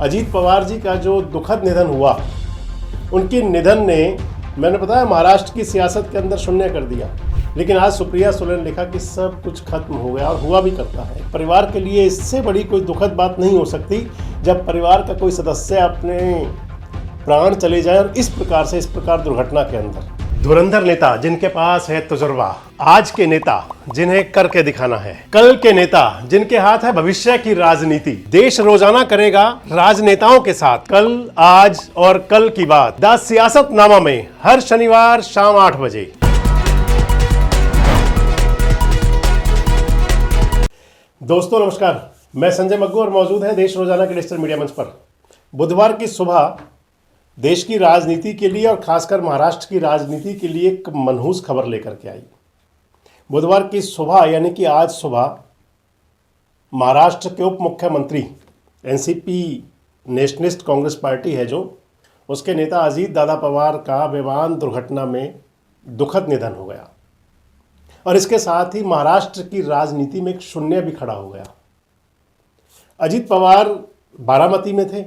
अजीत पवार जी का जो दुखद निधन हुआ, उनके निधन ने मैंने बताया महाराष्ट्र की सियासत के अंदर शून्य कर दिया। लेकिन आज सुप्रिया सुले ने लिखा कि सब कुछ खत्म हो गया और हुआ भी करता है। परिवार के लिए इससे बड़ी कोई दुखद बात नहीं हो सकती जब परिवार का कोई सदस्य अपने प्राण चले जाए और इस प्रकार दुर्घटना के अंदर। धुरंधर नेता जिनके पास है तजुर्बा, आज के नेता जिन्हें करके दिखाना है, कल के नेता जिनके हाथ है भविष्य की राजनीति। देश रोजाना करेगा राजनेताओं के साथ कल, आज और कल की बात। द सियासतनामा में हर शनिवार शाम 8 बजे। दोस्तों नमस्कार, मैं संजय मग्गू और मौजूद है देश रोजाना के डिजिटल मीडिया मंच पर। बुधवार की सुबह देश की राजनीति के लिए और खासकर महाराष्ट्र की राजनीति के लिए एक मनहूस खबर लेकर के आई। बुधवार की सुबह यानी कि आज सुबह महाराष्ट्र के उप मुख्यमंत्री, एनसीपी नेशनलिस्ट कांग्रेस पार्टी है जो, उसके नेता अजीत दादा पवार का विमान दुर्घटना में दुखद निधन हो गया और इसके साथ ही महाराष्ट्र की राजनीति में एक शून्य भी खड़ा हो गया। अजीत पवार बारामती में थे।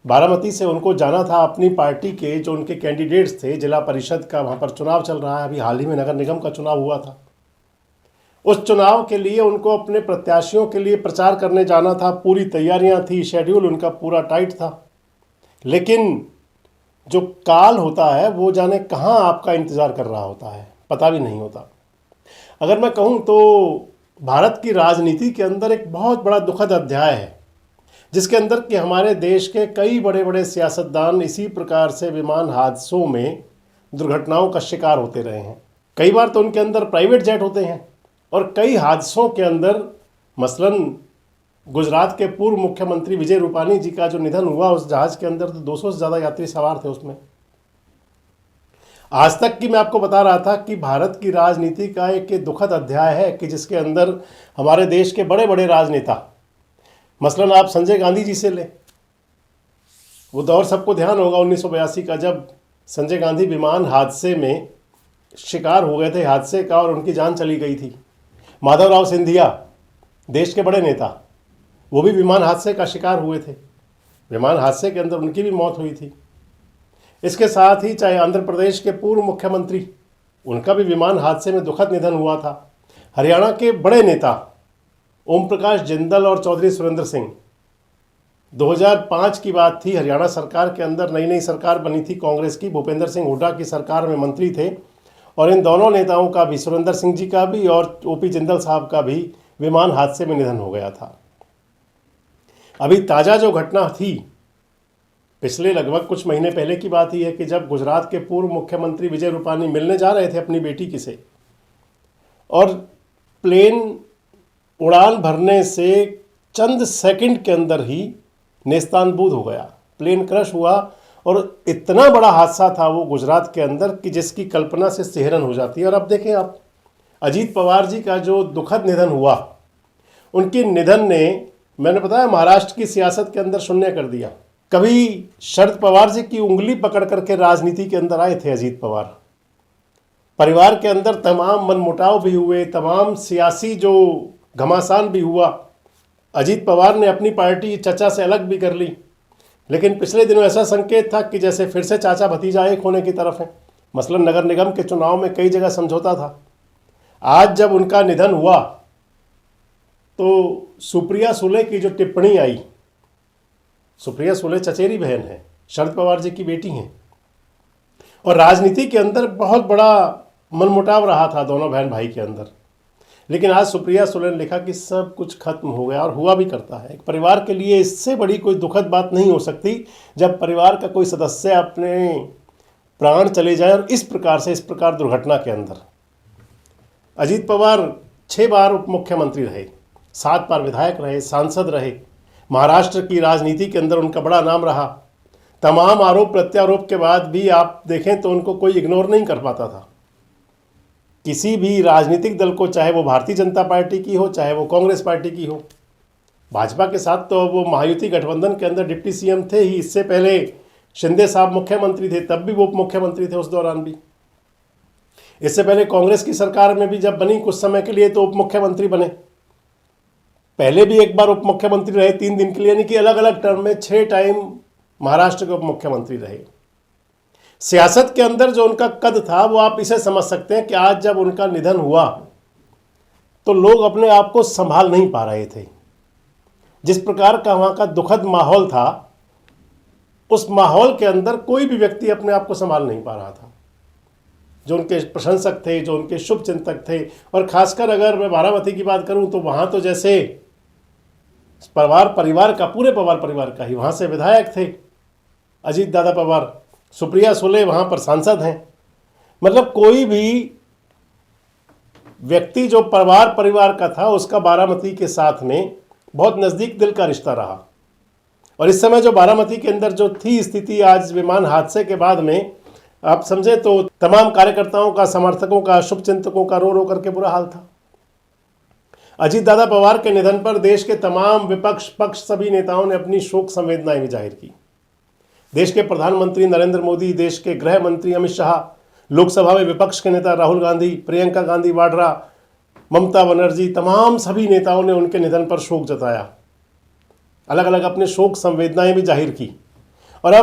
बारामती से उनको जाना था अपनी पार्टी के जो उनके कैंडिडेट्स थे, जिला परिषद का वहाँ पर चुनाव चल रहा है। अभी हाल ही में नगर निगम का चुनाव हुआ था। उस चुनाव के लिए उनको अपने प्रत्याशियों के लिए प्रचार करने जाना था। पूरी तैयारियां थी, शेड्यूल उनका पूरा टाइट था। लेकिन जो काल होता है वो जाने कहाँ आपका इंतज़ार कर रहा होता है, पता भी नहीं होता। अगर मैं कहूँ तो भारत की राजनीति के अंदर एक बहुत बड़ा दुखद अध्याय है, जिसके अंदर कि हमारे देश के कई बड़े बड़े सियासतदान इसी प्रकार से विमान हादसों में दुर्घटनाओं का शिकार होते रहे हैं। कई बार तो उनके अंदर प्राइवेट जेट होते हैं और कई हादसों के अंदर, मसलन गुजरात के पूर्व मुख्यमंत्री विजय रूपानी जी का जो निधन हुआ, उस जहाज़ के अंदर तो 200 से ज़्यादा यात्री सवार थे उसमें। आज तक की मैं आपको बता रहा था कि भारत की राजनीति का एक दुखद अध्याय है कि जिसके अंदर हमारे देश के बड़े बड़े राजनेता, मसलन आप संजय गांधी जी से लें, वो दौर सबको ध्यान होगा 1982 का, जब संजय गांधी विमान हादसे में शिकार हो गए थे हादसे का और उनकी जान चली गई थी। माधवराव सिंधिया, देश के बड़े नेता, वो भी विमान हादसे का शिकार हुए थे। विमान हादसे के अंदर उनकी भी मौत हुई थी। इसके साथ ही चाहे आंध्र प्रदेश के पूर्व मुख्यमंत्री, उनका भी विमान हादसे में दुखद निधन हुआ था। हरियाणा के बड़े नेता ओम प्रकाश जिंदल और चौधरी सुरेंद्र सिंह, 2005 की बात थी, हरियाणा सरकार के अंदर नई सरकार बनी थी कांग्रेस की, भूपेंद्र सिंह हुड्डा की सरकार में मंत्री थे और इन दोनों नेताओं का भी, सुरेंद्र सिंह जी का भी और ओपी जिंदल साहब का भी विमान हादसे में निधन हो गया था। अभी ताज़ा जो घटना थी, पिछले लगभग कुछ महीने पहले की बात ही है कि जब गुजरात के पूर्व मुख्यमंत्री विजय रूपानी मिलने जा रहे थे अपनी बेटी की से, और प्लेन उड़ान भरने से चंद सेकंड के अंदर ही नेस्तानबूद हो गया, प्लेन क्रश हुआ। और इतना बड़ा हादसा था वो गुजरात के अंदर कि जिसकी कल्पना से सिहरन हो जाती है। और अब देखें आप, अजीत पवार जी का जो दुखद निधन हुआ, उनके निधन ने मैंने बताया महाराष्ट्र की सियासत के अंदर शून्य कर दिया। कभी शरद पवार जी की उंगली पकड़ करके राजनीति के अंदर आए थे अजीत पवार। परिवार के अंदर तमाम मनमुटाव भी हुए, तमाम सियासी जो घमासान भी हुआ। अजीत पवार ने अपनी पार्टी चचा से अलग भी कर ली, लेकिन पिछले दिनों ऐसा संकेत था कि जैसे फिर से चाचा भतीजा एक होने की तरफ है। मसलन नगर निगम के चुनाव में कई जगह समझौता था। आज जब उनका निधन हुआ तो सुप्रिया सुले की जो टिप्पणी आई, सुप्रिया सुले चचेरी बहन है, शरद पवार जी की बेटी हैं, और राजनीति के अंदर बहुत बड़ा मनमुटाव रहा था दोनों बहन भाई के अंदर। लेकिन आज सुप्रिया सुले ने लिखा कि सब कुछ खत्म हो गया और हुआ भी करता है। एक परिवार के लिए इससे बड़ी कोई दुखद बात नहीं हो सकती जब परिवार का कोई सदस्य अपने प्राण चले जाए और इस प्रकार दुर्घटना के अंदर। अजीत पवार 6 बार उप मुख्यमंत्री रहे, 7 बार विधायक रहे, सांसद रहे। महाराष्ट्र की राजनीति के अंदर उनका बड़ा नाम रहा। तमाम आरोप प्रत्यारोप के बाद भी आप देखें तो उनको कोई इग्नोर नहीं कर पाता था। किसी भी राजनीतिक दल को, चाहे वो भारतीय जनता पार्टी की हो, चाहे वो कांग्रेस पार्टी की हो, भाजपा के साथ तो वो महायुति गठबंधन के अंदर डिप्टी सीएम थे ही। इससे पहले शिंदे साहब मुख्यमंत्री थे, तब भी वो उप मुख्यमंत्री थे उस दौरान भी। इससे पहले कांग्रेस की सरकार में भी जब बनी कुछ समय के लिए तो उप मुख्यमंत्री बने। पहले भी एक बार उप मुख्यमंत्री रहे 3 दिन के लिए, यानी कि अलग अलग टर्म में 6 टाइम महाराष्ट्र के उप मुख्यमंत्री रहे। सियासत के अंदर जो उनका कद था वो आप इसे समझ सकते हैं कि आज जब उनका निधन हुआ तो लोग अपने आप को संभाल नहीं पा रहे थे। जिस प्रकार का वहाँ का दुखद माहौल था, उस माहौल के अंदर कोई भी व्यक्ति अपने आप को संभाल नहीं पा रहा था। जो उनके प्रशंसक थे, जो उनके शुभ चिंतक थे, और खासकर अगर मैं बारामती की बात करूं तो वहाँ तो जैसे परिवार का, पूरे पवार परिवार का ही वहाँ से विधायक थे अजीत दादा पवार, सुप्रिया सुले वहाँ पर सांसद हैं। मतलब कोई भी व्यक्ति जो परिवार का था उसका बारामती के साथ में बहुत नज़दीक दिल का रिश्ता रहा। और इस समय जो बारामती के अंदर जो थी स्थिति, आज विमान हादसे के बाद में आप समझे तो तमाम कार्यकर्ताओं का, समर्थकों का, शुभचिंतकों का रो रो करके बुरा हाल था। अजीत दादा पवार के निधन पर देश के तमाम विपक्ष, पक्ष, सभी नेताओं ने अपनी शोक संवेदनाएं भी जाहिर की। देश के प्रधानमंत्री नरेंद्र मोदी, देश के गृह मंत्री अमित शाह, लोकसभा में विपक्ष के नेता राहुल गांधी, प्रियंका गांधी वाड्रा, ममता बनर्जी, तमाम सभी नेताओं ने उनके निधन पर शोक जताया, अलग अलग अपने शोक संवेदनाएं भी जाहिर की। और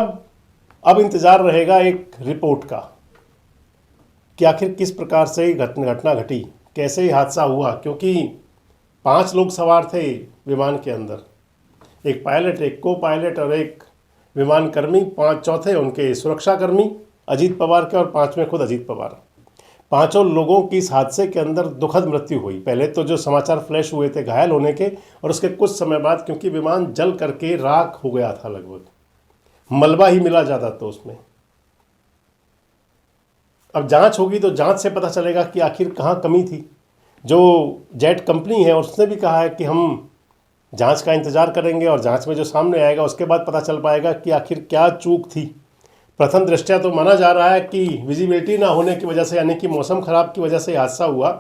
अब इंतजार रहेगा एक रिपोर्ट का कि आखिर किस प्रकार से घटना घटी, कैसे ही हादसा हुआ, क्योंकि 5 लोग सवार थे विमान के अंदर, एक पायलट, एक को पायलट और एक विमान कर्मी, 5 चौथे उनके सुरक्षाकर्मी अजीत पवार के, और 5वें खुद अजीत पवार। 5 लोगों की इस हादसे के अंदर दुखद मृत्यु हुई। पहले तो जो समाचार फ्लैश हुए थे घायल होने के, और उसके कुछ समय बाद क्योंकि विमान जल करके राख हो गया था, लगभग मलबा ही मिला ज़्यादा तो उसमें। अब जांच होगी तो जांच से पता चलेगा कि आखिर कहाँ कमी थी। जो जेट कंपनी है उसने भी कहा है कि हम जांच का इंतज़ार करेंगे और जांच में जो सामने आएगा उसके बाद पता चल पाएगा कि आखिर क्या चूक थी। प्रथम दृष्टया तो माना जा रहा है कि विजिबिलिटी ना होने की वजह से, यानी कि मौसम खराब की वजह से हादसा हुआ,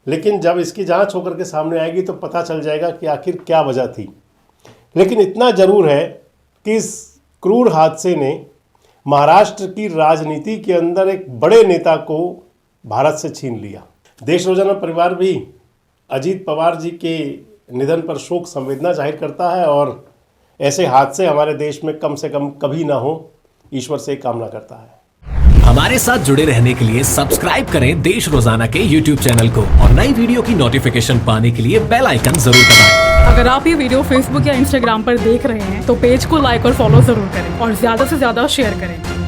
लेकिन जब इसकी जांच होकर के सामने आएगी तो पता चल जाएगा कि आखिर क्या वजह थी। लेकिन इतना ज़रूर है कि इस क्रूर हादसे ने महाराष्ट्र की राजनीति के अंदर एक बड़े नेता को भारत से छीन लिया। देश रोजाना परिवार भी अजीत पवार जी के निधन पर शोक संवेदना जाहिर करता है, और ऐसे हादसे हमारे देश में कम से कम कभी ना हो, ईश्वर से कामना करता है। हमारे साथ जुड़े रहने के लिए सब्सक्राइब करें देश रोजाना के YouTube चैनल को, और नई वीडियो की नोटिफिकेशन पाने के लिए बेल आइकन जरूर दबाएं। अगर आप ये वीडियो Facebook या Instagram पर देख रहे हैं तो पेज को लाइक और फॉलो जरूर करें और ज्यादा से ज्यादा शेयर करें।